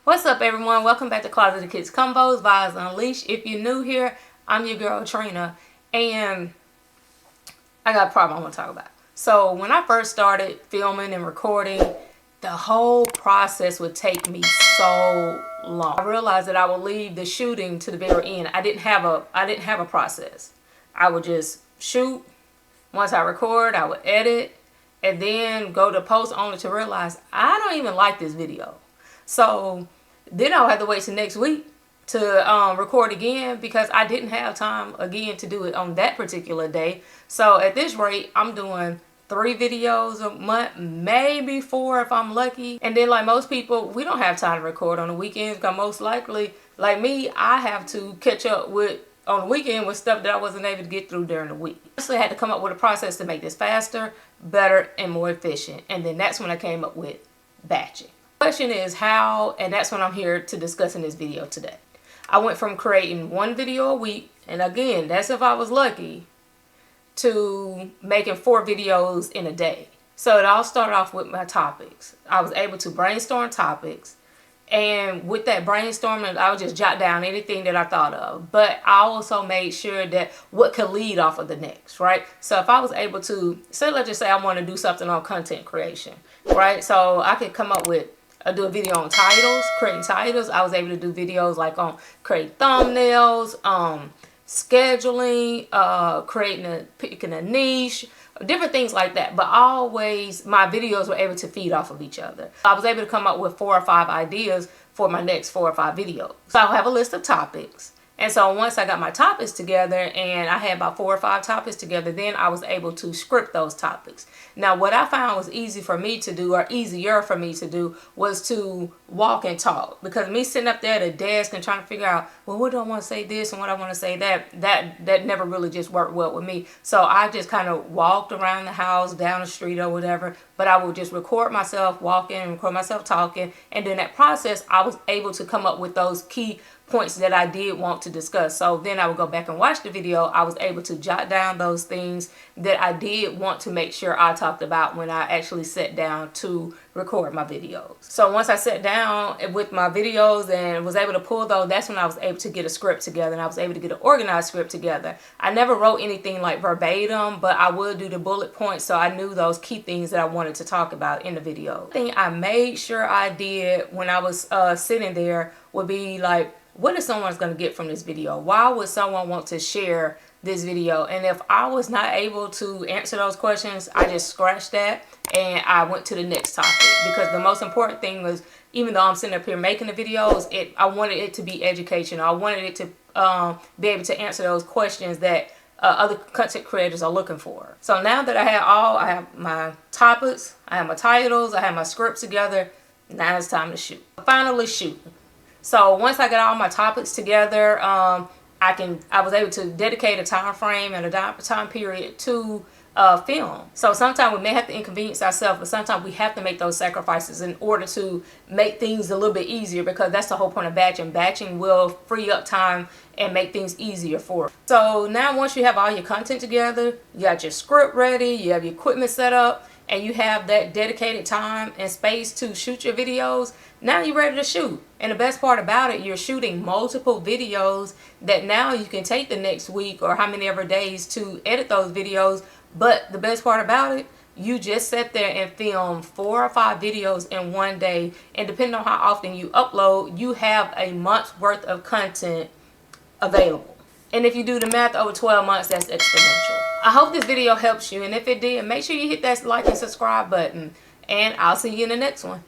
What's up, everyone? Welcome back to 𝐀𝐨city Kids Convos via Unleash. If you're new here, I'm your girl Trina, and I got a problem I want to talk about. So when I first started filming and recording, the whole process would take me so long. I realized that I would leave the shooting to the very end. I didn't have a process. I would just shoot. Once I record, I would edit, and then go to post, only to realize I don't even like this video. So then I'll have to wait till next week to record again, because I didn't have time again to do it on that particular day. So at this rate, I'm doing 3 videos a month, maybe 4 if I'm lucky. And then, like most people, we don't have time to record on the weekends, because most likely, like me, I have to catch up with on the weekend with stuff that I wasn't able to get through during the week. So I had to come up with a process to make this faster, better, and more efficient. And then that's when I came up with batching. The question is how, and that's what I'm here to discuss in this video today. I went from creating 1 video a week, and again, that's if I was lucky, to making 4 videos in a day. So it all started off with my topics. I was able to brainstorm topics, and with that brainstorming, I would just jot down anything that I thought of. But I also made sure that what could lead off of the next, right? So if I was able to, say, let's just say I want to do something on content creation, right? So I could come up with, do a video on titles, creating titles. I was able to do videos like on creating thumbnails, scheduling, picking a niche, different things like that. But always my videos were able to feed off of each other. I was able to come up with 4 or 5 ideas for my next 4 or 5 videos. So I'll have a list of topics. And so once I got my topics together, and I had about 4 or 5 topics together, then I was able to script those topics. Now, what I found was easy for me to do, or easier for me to do, was to walk and talk. Because me sitting up there at a desk and trying to figure out, well, what do I want to say this and what I want to say that never really just worked well with me. So I just kind of walked around the house, down the street or whatever, but I would just record myself walking, record myself talking, and in that process, I was able to come up with those key points that I did want to discuss. So then I would go back and watch the video. I was able to jot down those things that I did want to make sure I talked about when I actually sat down to record my videos. So once I sat down with my videos and was able to pull those, that's when I was able to get a script together, and I was able to get an organized script together. I never wrote anything like verbatim, but I would do the bullet points, so I knew those key things that I wanted to talk about in the video. The thing I made sure I did when I was sitting there would be like, what is someone's going to get from this video? Why would someone want to share this video? And if I was not able to answer those questions, I just scratched that and I went to the next topic. Because the most important thing was, even though I'm sitting up here making the videos, I wanted it to be educational. I wanted it to be able to answer those questions that other content creators are looking for. So now that I have my topics, I have my titles, I have my scripts together, now it's time to shoot. Finally shoot. So once I got all my topics together, I was able to dedicate a time frame and a time period to film. So sometimes we may have to inconvenience ourselves, but sometimes we have to make those sacrifices in order to make things a little bit easier, because that's the whole point of batching. Batching will free up time and make things easier for us. So now once you have all your content together, you got your script ready, you have your equipment set up, and you have that dedicated time and space to shoot your videos, now you're ready to shoot. And the best part about it, you're shooting multiple videos that now you can take the next week or how many ever days to edit those videos. But the best part about it, you just sit there and film 4 or 5 videos in one day. And depending on how often you upload, you have a month's worth of content available. And if you do the math over 12 months, that's exponential. I hope this video helps you, and if it did, make sure you hit that like and subscribe button, and I'll see you in the next one.